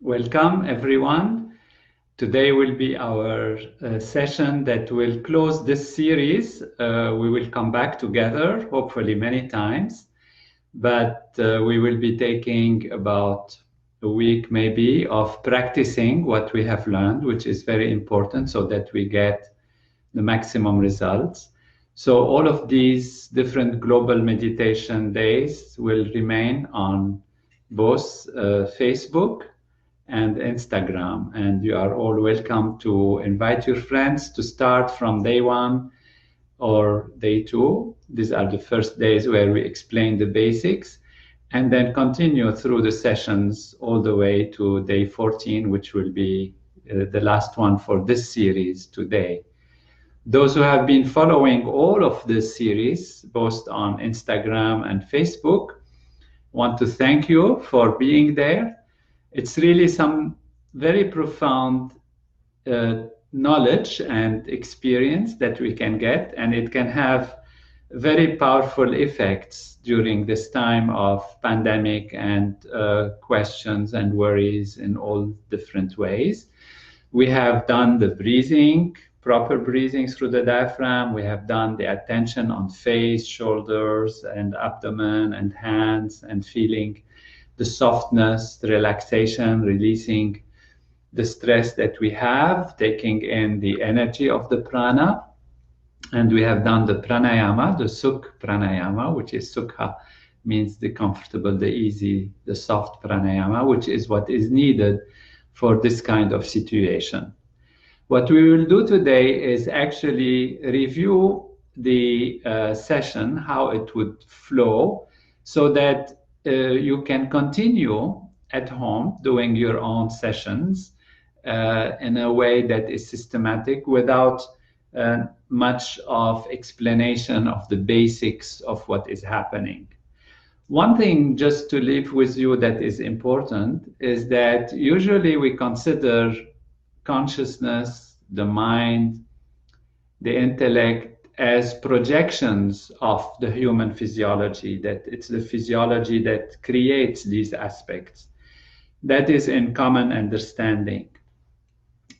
Welcome, everyone. Today will be our session that will close this series. We will come back together, hopefully many times, but we will be taking about a week maybe of practicing what we have learned, which is very important so that we get the maximum results. So all of these different global meditation days will remain on both Facebook and Instagram. And you are all welcome to invite your friends to start from day 1 or day 2. These are the first days where we explain the basics, and then continue through the sessions all the way to day 14, which will be the last one for this series today. Those who have been following all of this series, both on Instagram and Facebook, want to thank you for being there. It's really some very profound knowledge and experience that we can get, and it can have very powerful effects during this time of pandemic and questions and worries in all different ways. We have done the breathing, proper breathing through the diaphragm. We have done the attention on face, shoulders, and abdomen, and hands, and feeling the softness, the relaxation, releasing the stress that we have, taking in the energy of the prana. And we have done the pranayama, the sukha pranayama, which is sukha, means the comfortable, the easy, the soft pranayama, which is what is needed for this kind of situation. What we will do today is actually review the session, how it would flow, so that you can continue at home doing your own sessions in a way that is systematic without much of explanation of the basics of what is happening. One thing just to leave with you that is important is that usually we consider consciousness, the mind, the intellect as projections of the human physiology, that it's the physiology that creates these aspects. That is in common understanding.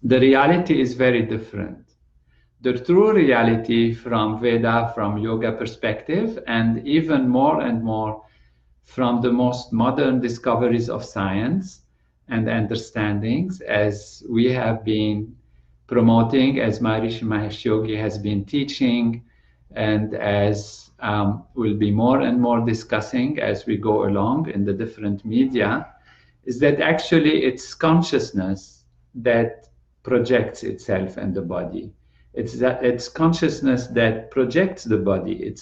The reality is very different. The true reality from Veda, from yoga perspective, and even more and more from the most modern discoveries of science and understandings, as we have been promoting, as Maharishi Mahesh Yogi has been teaching, and as we'll be more and more discussing as we go along in the different media, is that actually it's consciousness that projects itself in the body. It's consciousness that projects the body.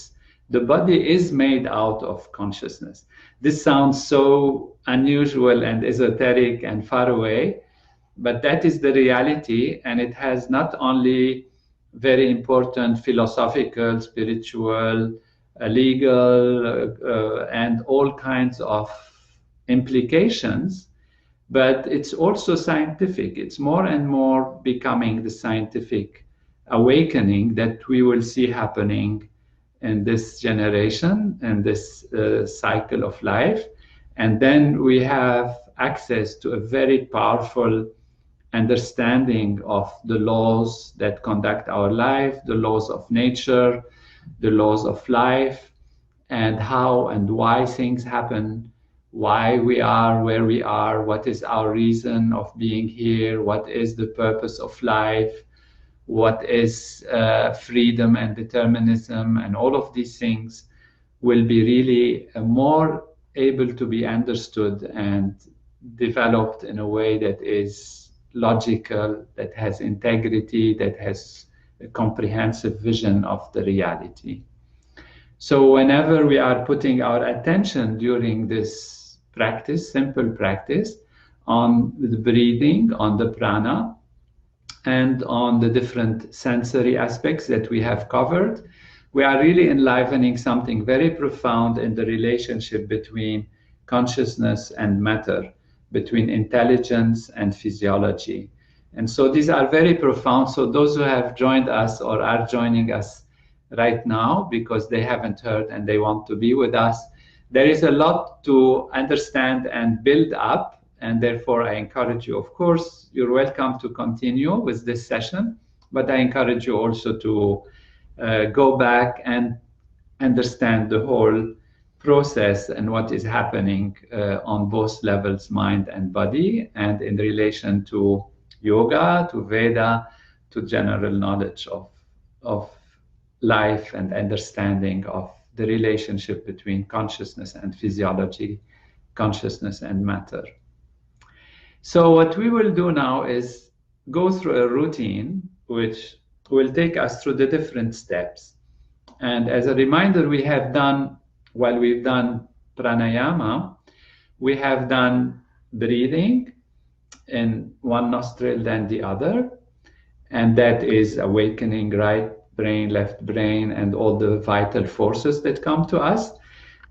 The body is made out of consciousness. This sounds so unusual and esoteric and far away, but that is the reality, and it has not only very important philosophical, spiritual, legal, and all kinds of implications, but it's also scientific. It's more and more becoming the scientific awakening that we will see happening in this generation and this cycle of life. And then we have access to a very powerful understanding of the laws that conduct our life, the laws of nature, the laws of life, and how and why things happen, why we are where we are, what is our reason of being here, what is the purpose of life, what is freedom and determinism, and all of these things will be really more able to be understood and developed in a way that is logical, that has integrity, that has a comprehensive vision of the reality. So whenever we are putting our attention during this practice, simple practice, on the breathing, on the prana, and on the different sensory aspects that we have covered, we are really enlivening something very profound in the relationship between consciousness and matter, between intelligence and physiology. And so these are very profound. So those who have joined us or are joining us right now because they haven't heard and they want to be with us, there is a lot to understand and build up and therefore I encourage you, of course, you're welcome to continue with this session, but I encourage you also to go back and understand the whole process and what is happening on both levels, mind and body, and in relation to yoga, to Veda, to general knowledge of life and understanding of the relationship between consciousness and physiology, consciousness and matter. So what we will do now is go through a routine which will take us through the different steps. And as a reminder, we have done, while we've done pranayama, we have done breathing in one nostril then the other, and that is awakening right brain, left brain, and all the vital forces that come to us.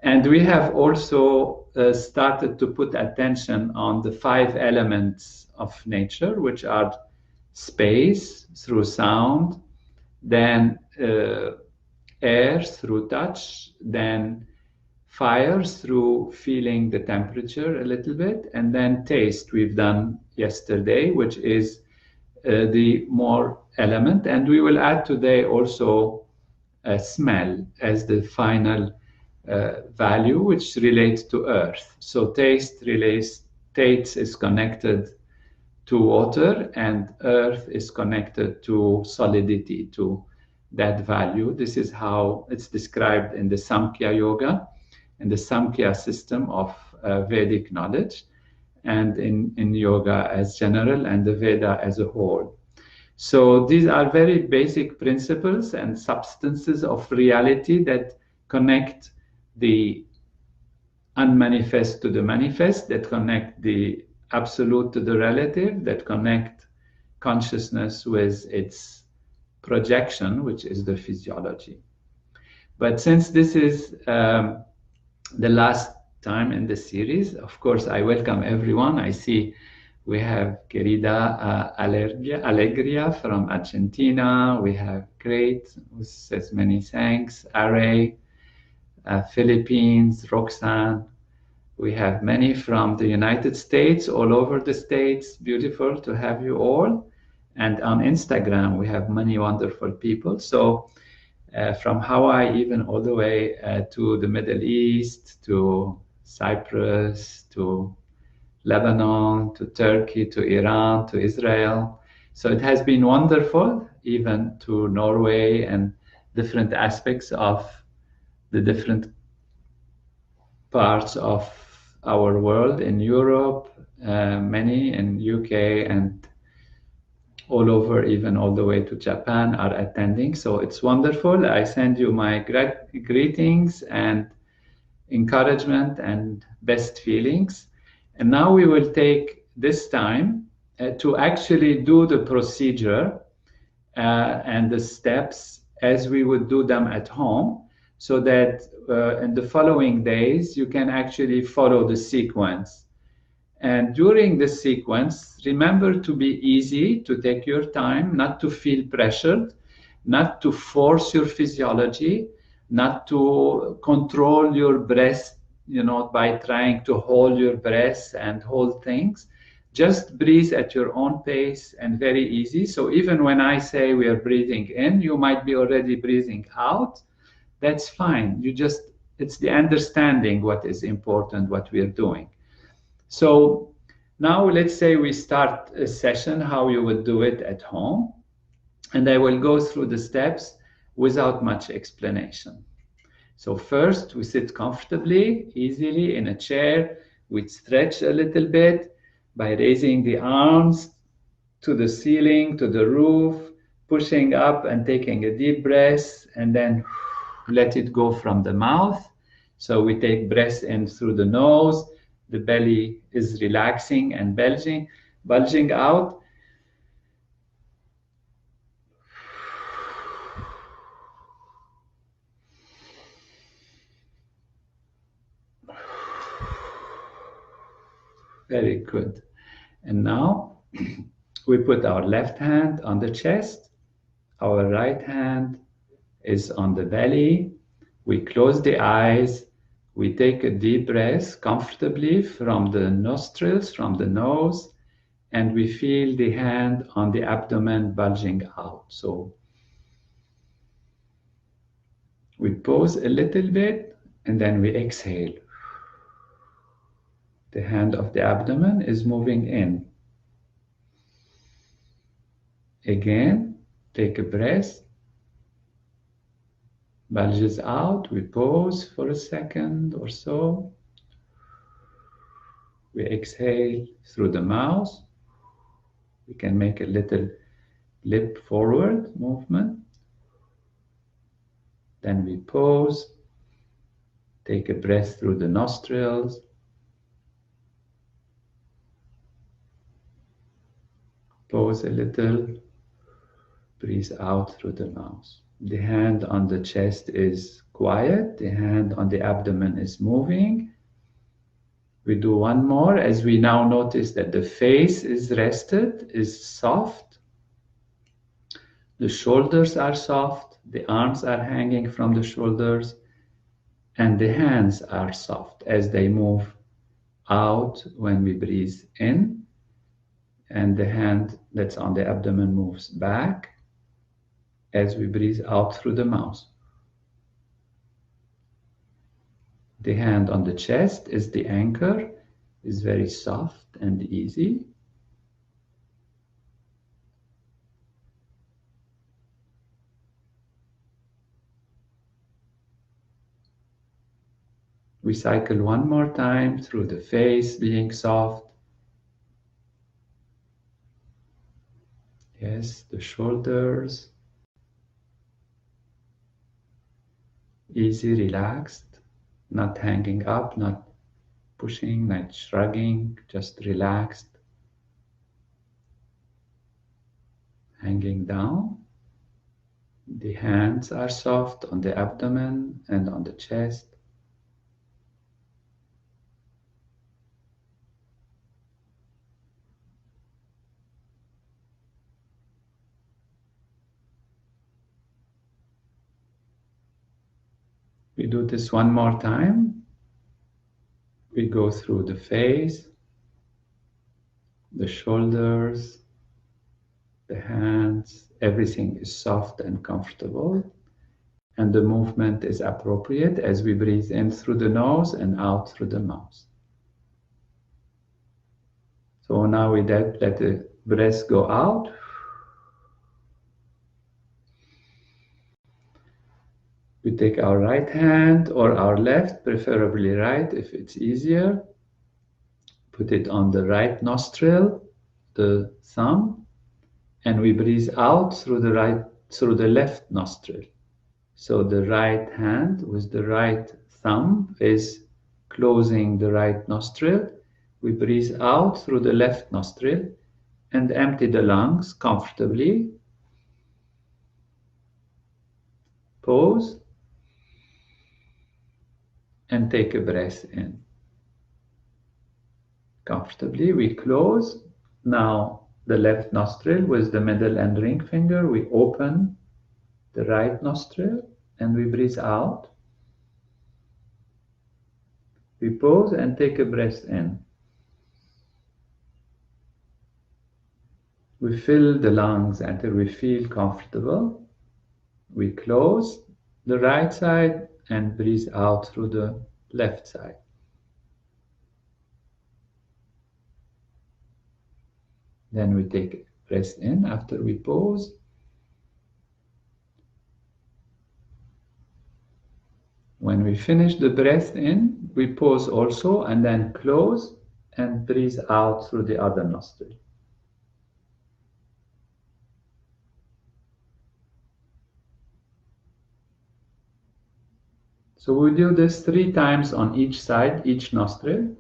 And we have also started to put attention on the 5 elements of nature, which are space through sound, then air through touch, then fire through feeling the temperature a little bit, and then taste we've done yesterday, which is the more element. And we will add today also smell as the final value, which relates to earth. So taste is connected to water, and earth is connected to solidity, to that value. This is how it's described in the Samkhya Yoga, in the Samkhya system of Vedic knowledge, and in yoga as general, and the Veda as a whole. So these are very basic principles and substances of reality that connect the unmanifest to the manifest, that connect the absolute to the relative, that connect consciousness with its projection, which is the physiology. But since this is the last time in the series, of course, I welcome everyone. I see we have querida Alegria from Argentina. We have Great, who says many thanks, Array, Philippines, Roxanne. We have many from the United States, all over the States. Beautiful to have you all. And on Instagram, we have many wonderful people. So from Hawaii, even all the way to the Middle East, to Cyprus, to Lebanon, to Turkey, to Iran, to Israel. So it has been wonderful, even to Norway and different aspects of the different parts of our world, in Europe, many in UK, and all over, even all the way to Japan, are attending. So it's wonderful. I send you my greetings and encouragement and best feelings. And now we will take this time to actually do the procedure and the steps as we would do them at home, so that in the following days, you can actually follow the sequence. And during the sequence, remember to be easy, to take your time, not to feel pressured, not to force your physiology, not to control your breath, by trying to hold your breath and hold things. Just breathe at your own pace and very easy. So even when I say we are breathing in, you might be already breathing out. That's fine. It's the understanding what is important, what we are doing. So now let's say we start a session, how you would do it at home. And I will go through the steps without much explanation. So first, we sit comfortably, easily in a chair. We stretch a little bit by raising the arms to the ceiling, to the roof, pushing up and taking a deep breath, and then let it go from the mouth. So we take breath in through the nose. The belly is relaxing and bulging out. Very good. And now we put our left hand on the chest. Our right hand is on the belly. We close the eyes. We take a deep breath comfortably from the nostrils, from the nose, and we feel the hand on the abdomen bulging out. So we pause a little bit and then we exhale. The hand of the abdomen is moving in. Again, take a breath. Bulges out. We pause for a second or so. We exhale through the mouth. We can make a little lip forward movement. Then we pause. Take a breath through the nostrils. Pause a little. Breathe out through the mouth. The hand on the chest is quiet. The hand on the abdomen is moving. We do one more as we now notice that the face is rested, is soft. The shoulders are soft. The arms are hanging from the shoulders. And the hands are soft as they move out when we breathe in. And the hand that's on the abdomen moves back as we breathe out through the mouth. The hand on the chest is the anchor, is very soft and easy. We cycle one more time through the face being soft. Yes, the shoulders. Easy, relaxed, not hanging up, not pushing, not shrugging, just relaxed. Hanging down. The hands are soft on the abdomen and on the chest. We do this one more time. We go through the face, the shoulders, the hands. Everything is soft and comfortable. And the movement is appropriate as we breathe in through the nose and out through the mouth. So now we let the breath go out. We take our right hand or our left, preferably right if it's easier. Put it on the right nostril, the thumb, and we breathe out through the left nostril. So the right hand with the right thumb is closing the right nostril. We breathe out through the left nostril and empty the lungs comfortably. Pause and take a breath in. Comfortably, we close. Now the left nostril with the middle and ring finger, we open the right nostril and we breathe out. We pause and take a breath in. We fill the lungs until we feel comfortable. We close the right side and breathe out through the left side. Then we take a breath in after we pause. When we finish the breath in, we pause also and then close and breathe out through the other nostril. So we do this 3 times on each side, each nostril.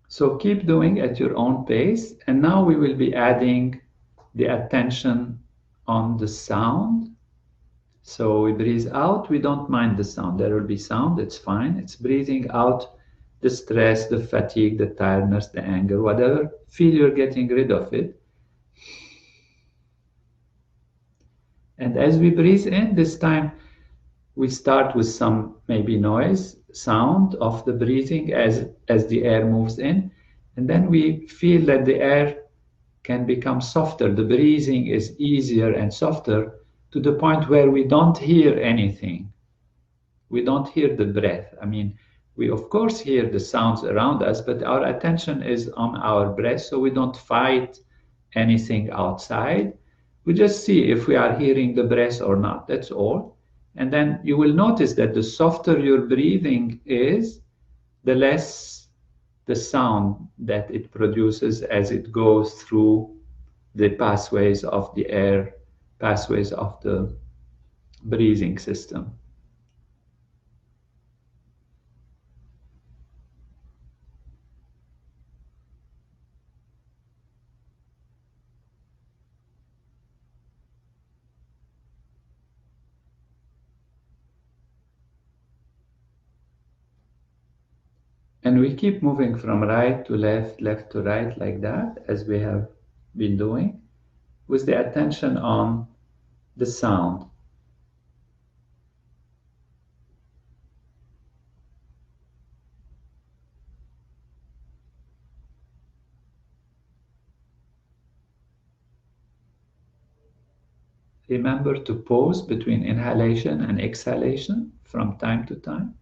So keep doing at your own pace. And now we will be adding the attention on the sound. So we breathe out, we don't mind the sound. There will be sound, it's fine. It's breathing out the stress, the fatigue, the tiredness, the anger, whatever. Feel you're getting rid of it. And as we breathe in, this time we start with some maybe noise, sound of the breathing as the air moves in. And then we feel that the air can become softer. The breathing is easier and softer to the point where we don't hear anything. We don't hear the breath. I mean, we of course hear the sounds around us, but our attention is on our breath, so we don't fight anything outside. We just see if we are hearing the breath or not. That's all. And then you will notice that the softer your breathing is, the less the sound that it produces as it goes through the pathways of the air, pathways of the breathing system. And we keep moving from right to left, left to right, like that, as we have been doing, with the attention on the sound. Remember to pause between inhalation and exhalation from time to time.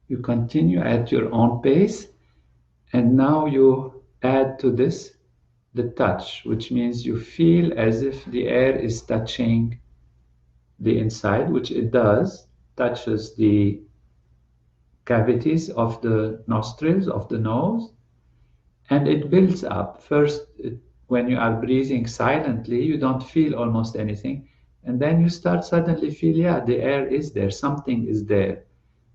You continue at your own pace, and now you add to this the touch, which means you feel as if the air is touching the inside, which it does, touches the cavities of the nostrils, of the nose, and it builds up. First, when you are breathing silently, you don't feel almost anything. And then you start suddenly feel, yeah, the air is there, something is there.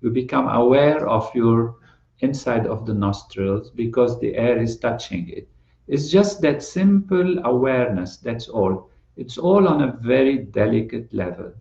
You become aware of your inside of the nostrils because the air is touching it. It's just that simple awareness, that's all. It's all on a very delicate level.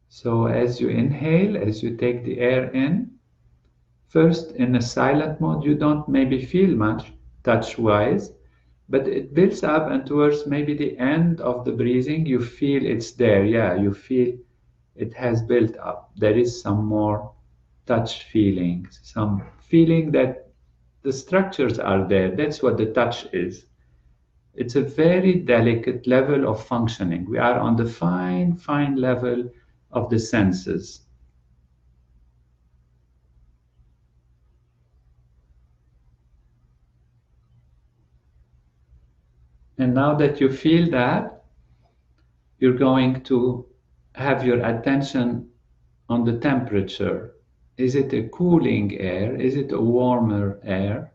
So as you inhale, as you take the air in, first in a silent mode, you don't maybe feel much touch-wise, but it builds up, and towards maybe the end of the breathing, you feel it's there. Yeah, you feel it has built up. There is some more touch feelings, some feeling that the structures are there. That's what the touch is. It's a very delicate level of functioning. We are on the fine, fine level of the senses. And now that you feel that, you're going to have your attention on the temperature. Is it a cooling air? Is it a warmer air?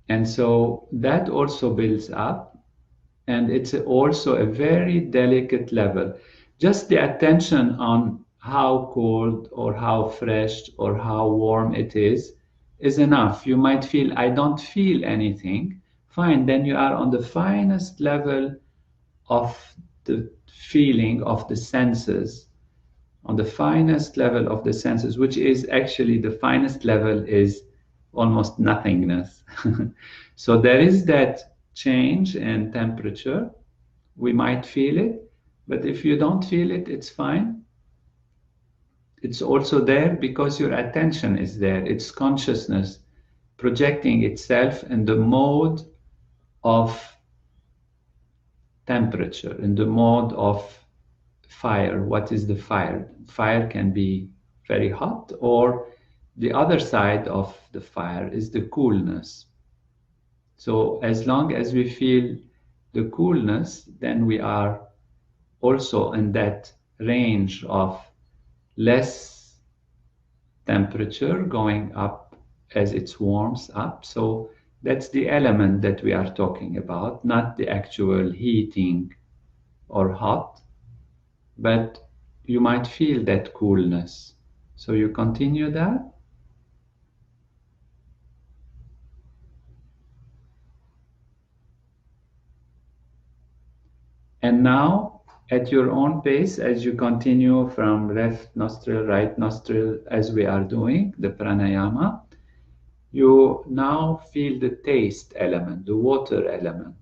And so that also builds up, and it's also a very delicate level. Just the attention on how cold or how fresh or how warm it is enough. You might feel, I don't feel anything. Fine, then you are on the finest level of the feeling of the senses, on the finest level of the senses, which is actually the finest level is almost nothingness. So there is that change in temperature. We might feel it, but if you don't feel it, it's fine. It's also there because your attention is there. It's consciousness projecting itself in the mode of temperature, in the mode of fire. What is the fire? Fire can be very hot, or the other side of the fire is the coolness. So as long as we feel the coolness, then we are also in that range of less temperature going up as it warms up. So that's the element that we are talking about, not the actual heating or hot, but you might feel that coolness. So you continue that. And now, at your own pace, as you continue from left nostril, right nostril, as we are doing the pranayama, you now feel the taste element, the water element.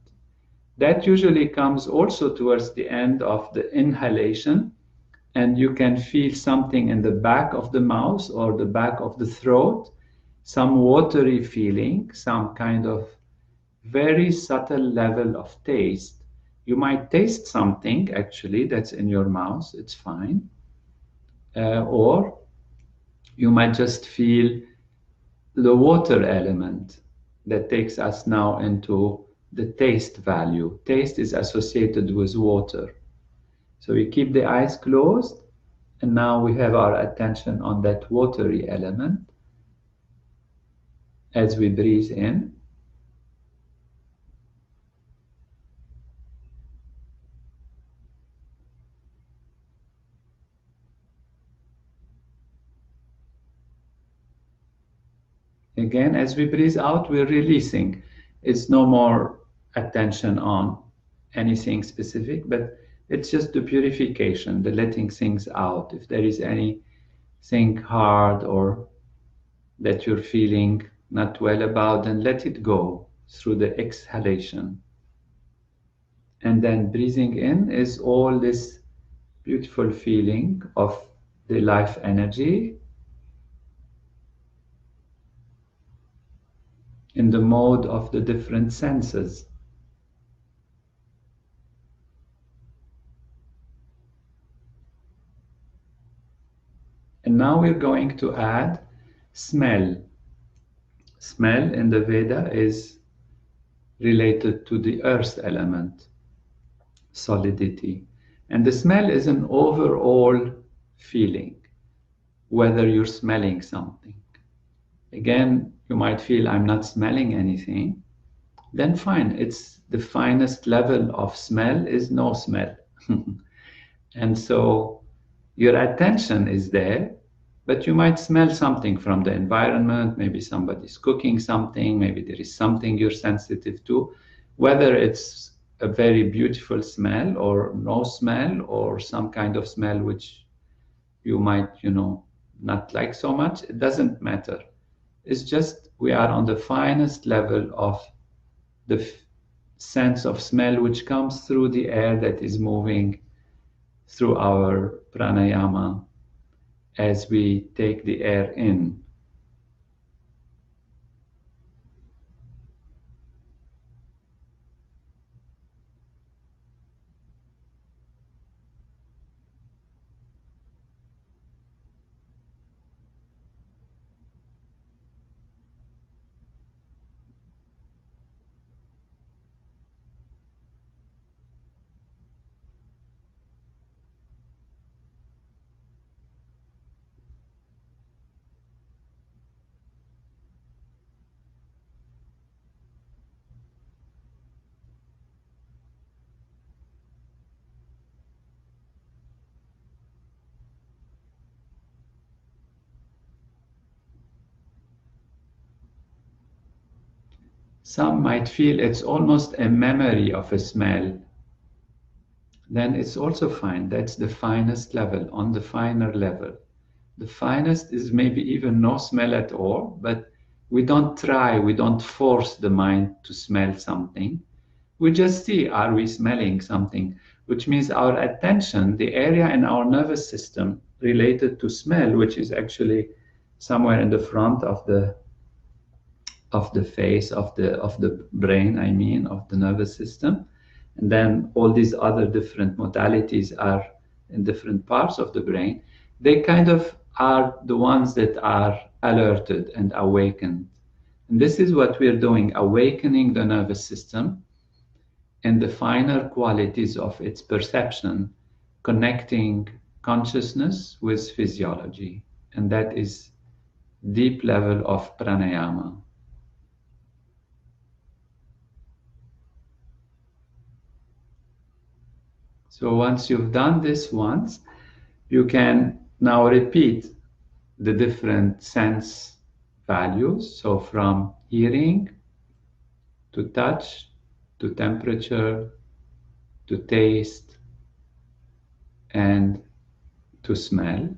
That usually comes also towards the end of the inhalation, and you can feel something in the back of the mouth or the back of the throat, some watery feeling, some kind of very subtle level of taste. You might taste something actually that's in your mouth, it's fine. Or you might just feel the water element that takes us now into the taste value. Taste is associated with water. So we keep the eyes closed, and now we have our attention on that watery element as we breathe in. Again, as we breathe out, we're releasing. It's no more attention on anything specific, but it's just the purification, the letting things out. If there is anything hard or that you're feeling not well about, then let it go through the exhalation. And then breathing in is all this beautiful feeling of the life energy in the mode of the different senses. And now we're going to add smell. Smell in the Veda is related to the earth element, solidity. And the smell is an overall feeling, whether you're smelling something. Again, you might feel I'm not smelling anything, then fine. It's the finest level of smell is no smell. And so your attention is there, but you might smell something from the environment. Maybe somebody's cooking something, maybe there is something you're sensitive to, whether it's a very beautiful smell or no smell or some kind of smell which you might, not like so much. It doesn't matter. It's just we are on the finest level of the sense of smell which comes through the air that is moving through our pranayama as we take the air in. Some might feel it's almost a memory of a smell. Then it's also fine. That's the finest level, on the finer level. The finest is maybe even no smell at all, but we don't try, we don't force the mind to smell something. We just see, are we smelling something? Which means our attention, the area in our nervous system related to smell, which is actually somewhere in the front of of the face of the brain, I mean, of the nervous system. And then all these other different modalities are in different parts of the brain. They kind of are the ones that are alerted and awakened. And this is what we're doing, awakening the nervous system and the finer qualities of its perception, connecting consciousness with physiology. And that is deep level of pranayama. So once you've done this once, you can now repeat the different sense values. So from hearing to touch, to temperature, to taste, and to smell.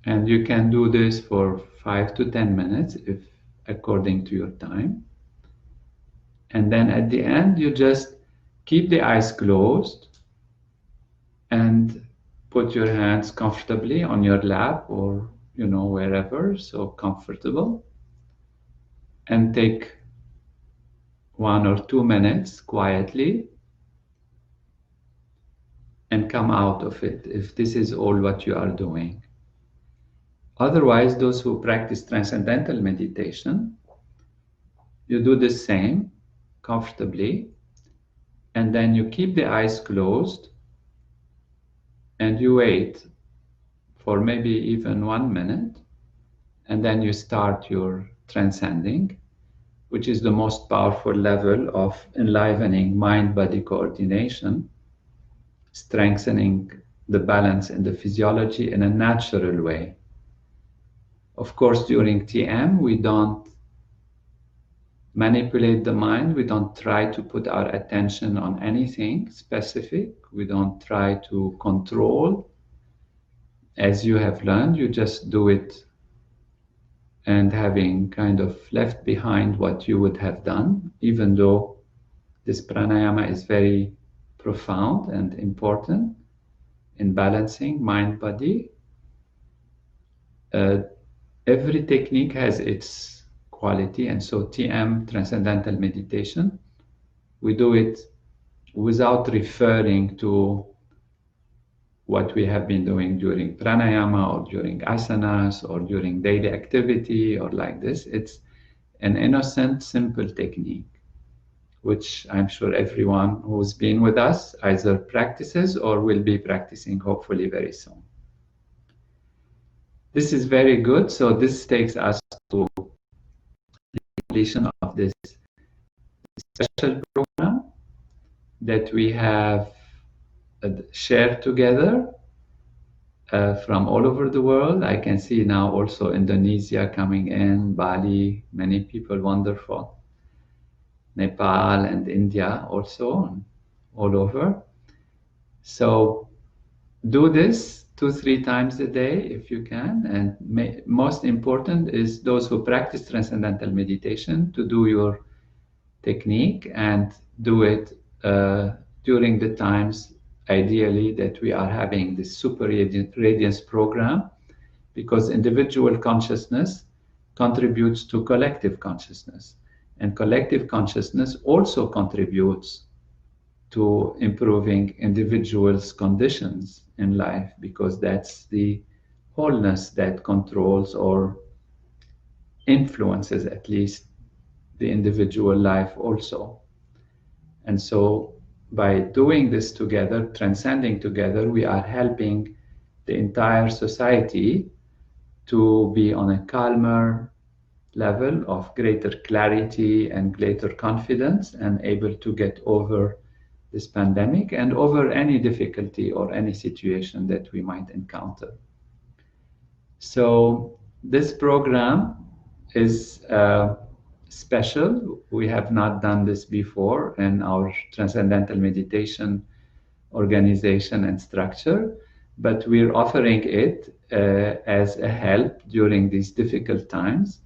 And you can do this for 5 to 10 minutes if according to your time. And then at the end, you just keep the eyes closed and put your hands comfortably on your lap or, wherever, so comfortable. And take 1 or 2 minutes quietly and come out of it if this is all what you are doing. Otherwise, those who practice transcendental meditation, you do the same comfortably, and then you keep the eyes closed and you wait for maybe even 1 minute, and then you start your transcending, which is the most powerful level of enlivening mind-body coordination, strengthening the balance in the physiology in a natural way. Of course, during TM, we don't manipulate the mind. We don't try to put our attention on anything specific. We don't try to control. As you have learned, you just do it, and having kind of left behind what you would have done, even though this pranayama is very profound and important in balancing mind-body. Every technique has its quality, and so TM, Transcendental Meditation, we do it without referring to what we have been doing during pranayama or during asanas or during daily activity or like this. It's an innocent, simple technique, which I'm sure everyone who's been with us either practices or will be practicing hopefully very soon. This is very good. So this takes us to the completion of this special program that we have shared together from all over the world. I can see now also Indonesia coming in, Bali, many people, wonderful. Nepal and India also, all over. So do this 2-3 times a day if you can. And most important is those who practice transcendental meditation to do your technique and do it during the times, ideally, that we are having this super radiance program, because individual consciousness contributes to collective consciousness. And collective consciousness also contributes to improving individuals' conditions in life, because that's the wholeness that controls or influences at least the individual life also. And so by doing this together, transcending together, we are helping the entire society to be on a calmer level of greater clarity and greater confidence, and able to get over this pandemic and over any difficulty or any situation that we might encounter. So this program is special. We have not done this before in our transcendental meditation organization and structure, but we're offering it as a help during these difficult times.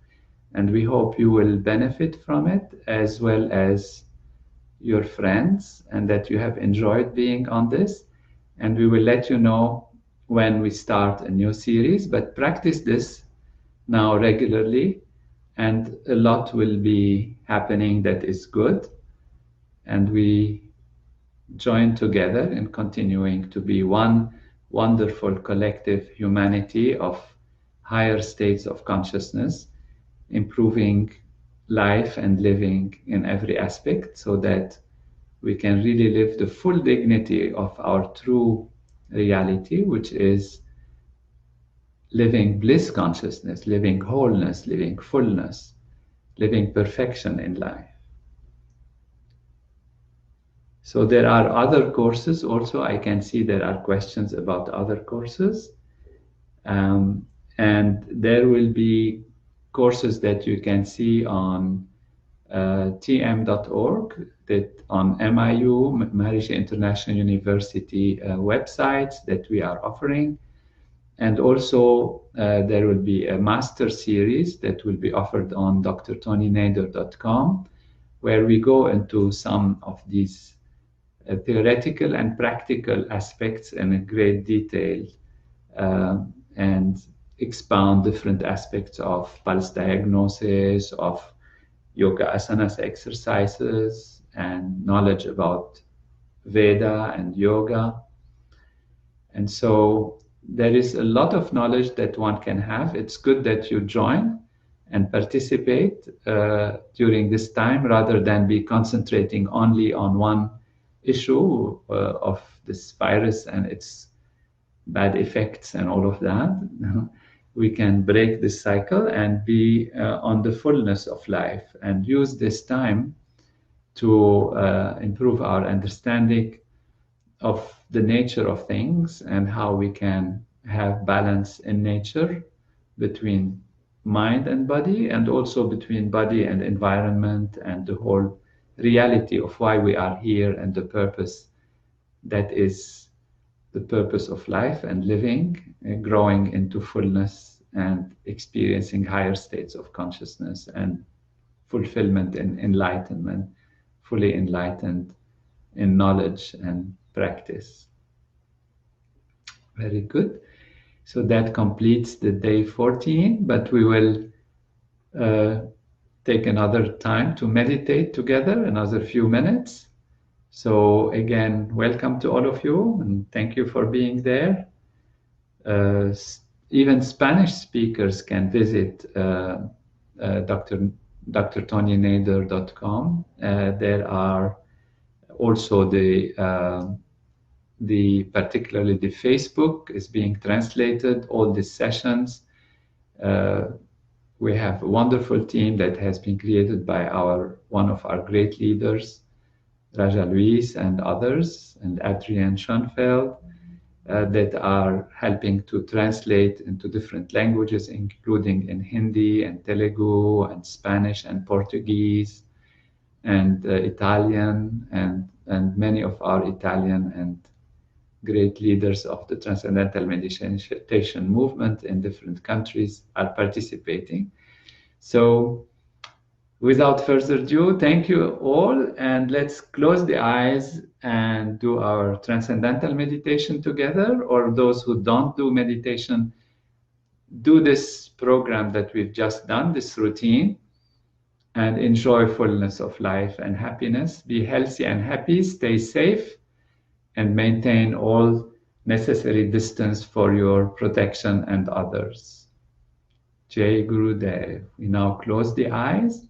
And we hope you will benefit from it, as well as your friends, and that you have enjoyed being on this. And we will let you know when we start a new series, but practice this now regularly and a lot will be happening that is good, and we join together in continuing to be one wonderful collective humanity of higher states of consciousness, improving life and living in every aspect, so that we can really live the full dignity of our true reality, which is living bliss consciousness, living wholeness, living fullness, living perfection in life. So there are other courses also. I can see there are questions about other courses. And there will be courses that you can see on tm.org, that on MIU, Maharishi International University websites that we are offering. And also there will be a master series that will be offered on drtonynader.com, where we go into some of these theoretical and practical aspects in great detail, and expound different aspects of pulse diagnosis, of yoga asanas exercises, and knowledge about Veda and yoga. And so there is a lot of knowledge that one can have. It's good that you join and participate during this time, rather than be concentrating only on one issue of this virus and its bad effects and all of that. We can break this cycle and be on the fullness of life, and use this time to improve our understanding of the nature of things and how we can have balance in nature between mind and body, and also between body and environment, and the whole reality of why we are here, and the purpose that is the purpose of life and living, growing into fullness and experiencing higher states of consciousness and fulfillment and enlightenment, fully enlightened in knowledge and practice. Very good. So that completes the day 14, but we will take another time to meditate together, another few minutes. So again, welcome to all of you, and thank you for being there. Even Spanish speakers can visit drtonynader.com. There are also particularly the Facebook is being translated, all these sessions. We have a wonderful team that has been created by one of our great leaders, Raja Luis, and others, and Adrienne Schoenfeld, that are helping to translate into different languages, including in Hindi and Telugu and Spanish and Portuguese and Italian, and many of our Italian and great leaders of the Transcendental Meditation movement in different countries are participating. So without further ado, thank you all, and let's close the eyes and do our transcendental meditation together. Or those who don't do meditation, do this program that we've just done, this routine, and enjoy fullness of life and happiness. Be healthy and happy, stay safe, and maintain all necessary distance for your protection and others. Jai Gurudev. We now close the eyes